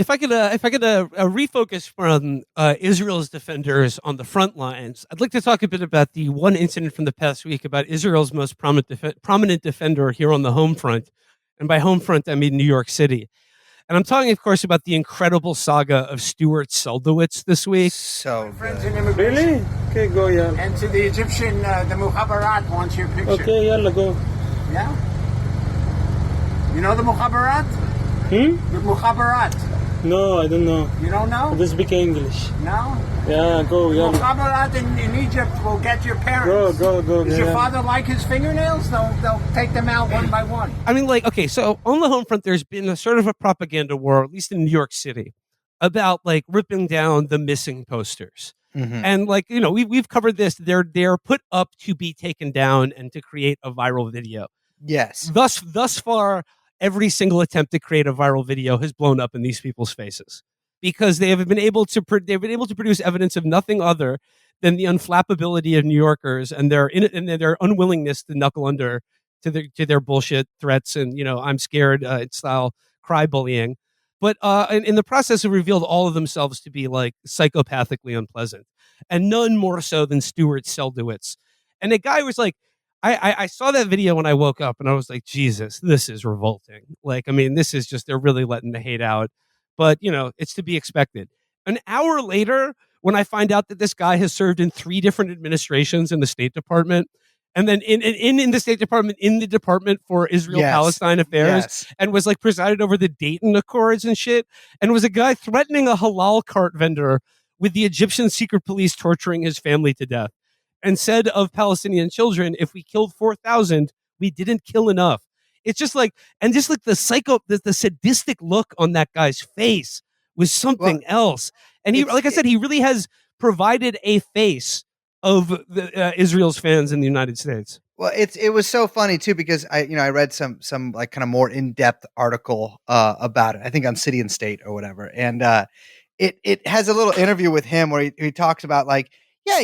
refocus from Israel's defenders on the front lines, I'd like to talk a bit about the one incident from the past week about Israel's most prominent defender here on the home front. And by home front, I mean New York City. And I'm talking, of course, about the incredible saga of Stuart Seldowitz this week. So friends in immigration. Really? Okay, go, yeah. And to the Egyptian, the Mukhabarat wants your picture. Okay, yalla, go. Yeah? You know the Mukhabarat? The Mukhabarat. No, I don't know. You don't know? I don't speak English. No? Yeah, go, yeah. Mukhabarat in Egypt will get your parents. Go. Does your father like his fingernails? They'll take them out one by one. I mean, so on the home front, there's been a sort of a propaganda war, at least in New York City, about ripping down the missing posters. Mm-hmm. And we've covered this. They're put up to be taken down and to create a viral video. Yes. Thus far, every single attempt to create a viral video has blown up in these people's faces because they have been able to produce evidence of nothing other than the unflappability of New Yorkers and their unwillingness to knuckle under to their bullshit threats and I'm scared style cry bullying. But in the process, have revealed all of themselves to be psychopathically unpleasant, and none more so than Stuart Seldowitz. And the guy was like, I saw that video when I woke up and I was like, Jesus, this is revolting. This is just, they're really letting the hate out. But, it's to be expected. An hour later, when I find out that this guy has served in 3 different administrations in the State Department, and then in the State Department, in the Department for Israel-Palestine Affairs, and was presided over the Dayton Accords and shit, and was a guy threatening a halal cart vendor with the Egyptian secret police torturing his family to death. And said of Palestinian children, if we killed 4,000, we didn't kill enough. It's just the sadistic look on that guy's face was something else. And he, like I said, he really has provided a face of Israel's fans in the United States. Well, it was so funny too because I read some kind of more in-depth article about it. I think on City and State or whatever, and it has a little interview with him where he talks about yeah,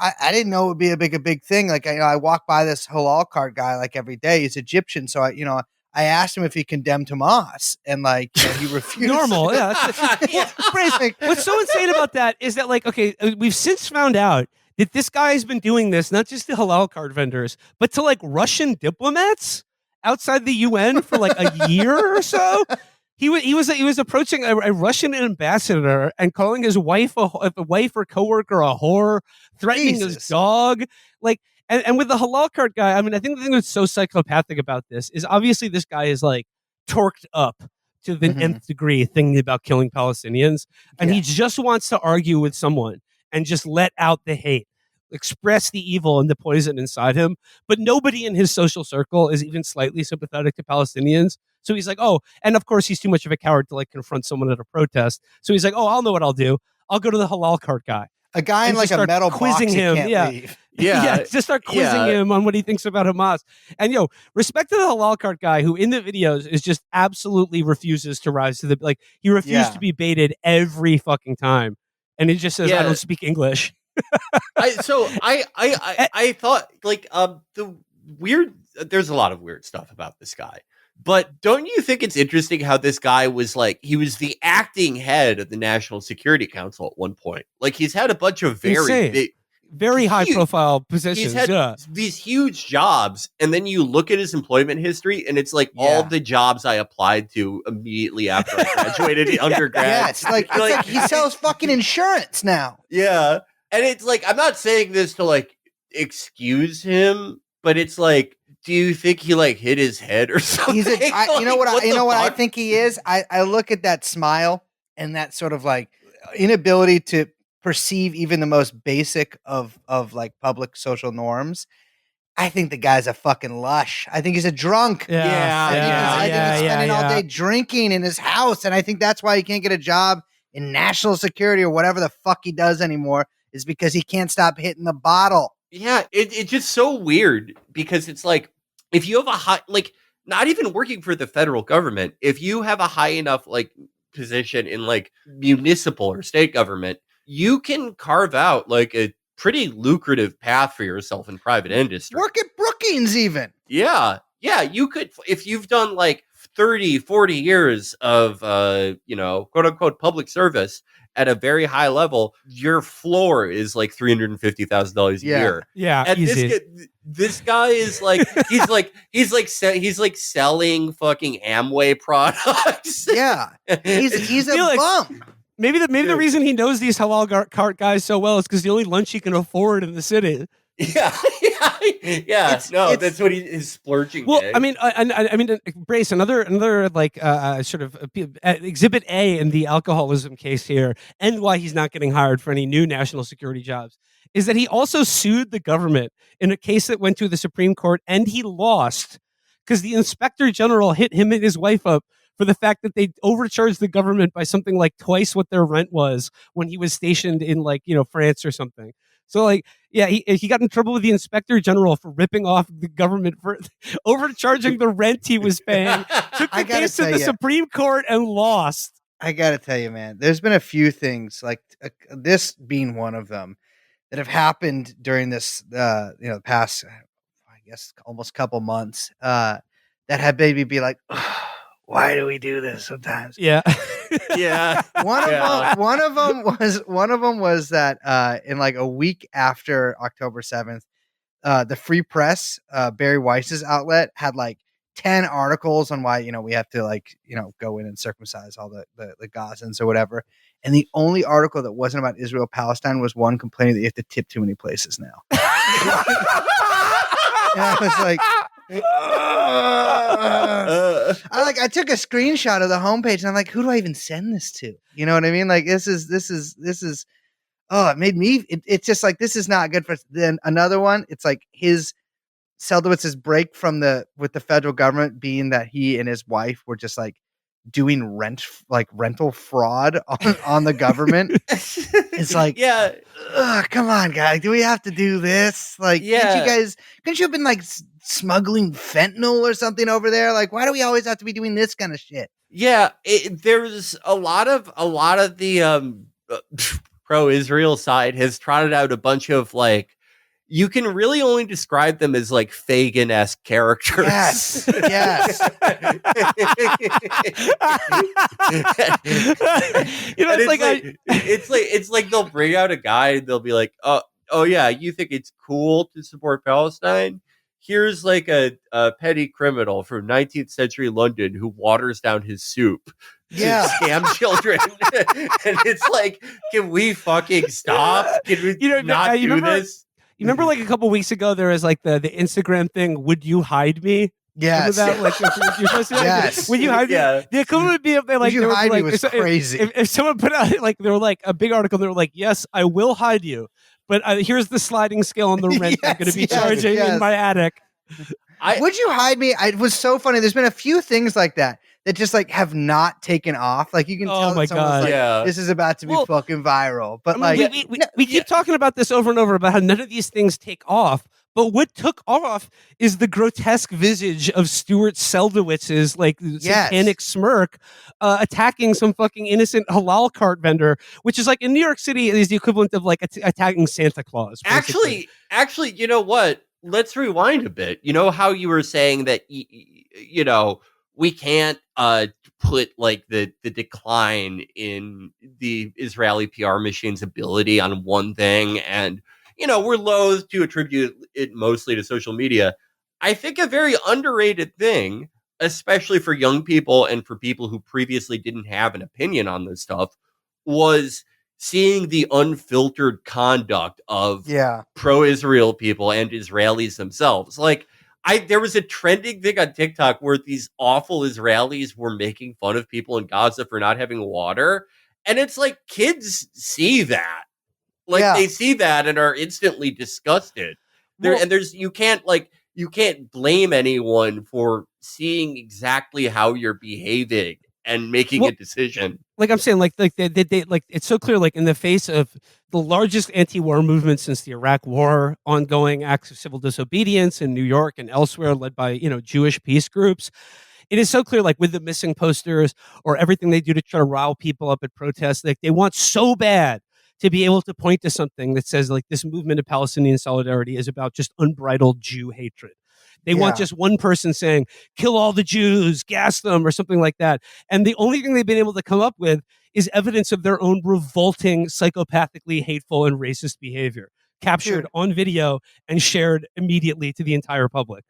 I didn't know it would be a big thing. I walk by this halal cart guy every day. He's Egyptian, so I asked him if he condemned Hamas, and he refused. Normal, yeah. What's so insane about that is that we've since found out that this guy has been doing this not just to halal cart vendors, but to Russian diplomats outside the UN for a year or so. He was approaching a Russian ambassador and calling his wife a wife or coworker a whore, threatening his dog. And with the halal cart guy, I think the thing that's so psychopathic about this is obviously this guy is torqued up to the nth degree thinking about killing Palestinians. And he just wants to argue with someone and just let out the hate, express the evil and the poison inside him. But nobody in his social circle is even slightly sympathetic to Palestinians. So he's like, oh, and of course he's too much of a coward to confront someone at a protest. So he's like, oh, I'll know what I'll do. I'll go to the halal cart guy. A guy in a metal quizzing box him. Leave. Yeah. Just start quizzing him on what he thinks about Hamas. And respect to the halal cart guy who in the videos is just absolutely refuses to rise to the he refused to be baited every fucking time. And he just says, I don't speak English. I thought there's a lot of weird stuff about this guy. But don't you think it's interesting how this guy was he was the acting head of the National Security Council at one point? He's had a bunch of very high profile positions. He's had these huge jobs, and then you look at his employment history, and it's all the jobs I applied to immediately after I graduated undergrad. Yeah, it's like he sells fucking insurance now. Yeah, and it's I'm not saying this to excuse him, but it's do you think he hit his head or something? You know what I think he is? I look at that smile and that sort of inability to perceive even the most basic of public social norms. I think the guy's a fucking lush. I think he's a drunk. I think he's spending all day drinking in his house, and I think that's why he can't get a job in national security or whatever the fuck he does anymore, is because he can't stop hitting the bottle. Yeah, it's just so weird because it's if you have a high, not even working for the federal government, if you have a high enough position in municipal or state government, you can carve out a pretty lucrative path for yourself in private industry. Work at Brookings even. Yeah, you could, if you've done 30, 40 years of, quote unquote public service at a very high level, your floor is like $350,000 a year. Yeah, And easy. this guy is like, he's like selling fucking Amway products. Yeah, he's a bum. Maybe the reason he knows these halal cart guys so well is because the only lunch he can afford in the city. Yeah. That's what he's splurging. Well, I mean, Brace, another like sort of exhibit A in the alcoholism case here, and why he's not getting hired for any new national security jobs, is that he also sued the government in a case that went to the Supreme Court, and he lost because the inspector general hit him and his wife up for the fact that they overcharged the government by something like twice what their rent was when he was stationed in France or something. So he got in trouble with the inspector general for ripping off the government for overcharging the rent he was paying. Took the case to the Supreme Court and lost. I gotta tell you, man, there's been a few things like this being one of them that have happened during this, past, I guess, almost couple months that have made me be like, why do we do this sometimes? Yeah. Yeah. One of them was that in like a week after October 7th, the Free Press, Barry Weiss's outlet, had like 10 articles on why, we have to go in and circumcise all the Gazans or whatever. And the only article that wasn't about Israel Palestine was one complaining that you have to tip too many places now. And I was like, I took a screenshot of the homepage and I'm like, who do I even send this to? You know what I mean? Like this is it made me, it's just like, this is not good for. Then another one, it's like Seldowitz's break with the federal government being that he and his wife were just like doing rental fraud on the government. It's like, yeah, come on, guys, do we have to do this? Like, couldn't you have been like smuggling fentanyl or something over there? Like, why do we always have to be doing this kind of shit? Yeah, there's a lot of the pro-Israel side has trotted out a bunch of like, you can really only describe them as like Fagin-esque characters. Yes. It's like they'll bring out a guy and they'll be like, oh yeah, you think it's cool to support Palestine? Here's like a petty criminal from 19th century London who waters down his soup to scam children. And it's like, can we fucking stop? Can we not do this? You remember like a couple weeks ago, there was like the Instagram thing, would you hide me? Yes. That? Like, you're supposed to, yes. Would you hide me? The equivalent would be if they like, would you hide me was crazy. If someone put out like, they were like a big article, they were like, yes, I will hide you. But here's the sliding scale on the rent I'm going to be charging in my attic. Would you hide me? It was so funny. There's been a few things like that just like have not taken off. Like you can tell that someone's like, this is about to be fucking viral. But we keep talking about this over and over about how none of these things take off. But what took off is the grotesque visage of Stuart Seldowitz's like satanic smirk attacking some fucking innocent halal cart vendor, which is like in New York City is the equivalent of like attacking Santa Claus. Basically. Actually, you know what? Let's rewind a bit. You know how you were saying that, we can't put like the decline in the Israeli PR machine's ability on one thing, and we're loath to attribute it mostly to social media. I think a very underrated thing, especially for young people and for people who previously didn't have an opinion on this stuff, was seeing the unfiltered conduct of pro-Israel people and Israelis themselves. Like, there was a trending thing on TikTok where these awful Israelis were making fun of people in Gaza for not having water. And it's like kids see that. Like they see that and are instantly disgusted. You can't blame anyone for seeing exactly how you're behaving and making a decision. Like I'm saying, like they it's so clear, like in the face of the largest anti-war movement since the Iraq War, ongoing acts of civil disobedience in New York and elsewhere, led by Jewish peace groups. It is so clear, like with the missing posters or everything they do to try to rile people up at protests, like they want so bad to be able to point to something that says like this movement of Palestinian solidarity is about just unbridled Jew hatred. They want Yeah. just one person saying, kill all the Jews, gas them, or something like that. And the only thing they've been able to come up with is evidence of their own revolting, psychopathically hateful and racist behavior, captured Dude. on video and shared immediately to the entire public.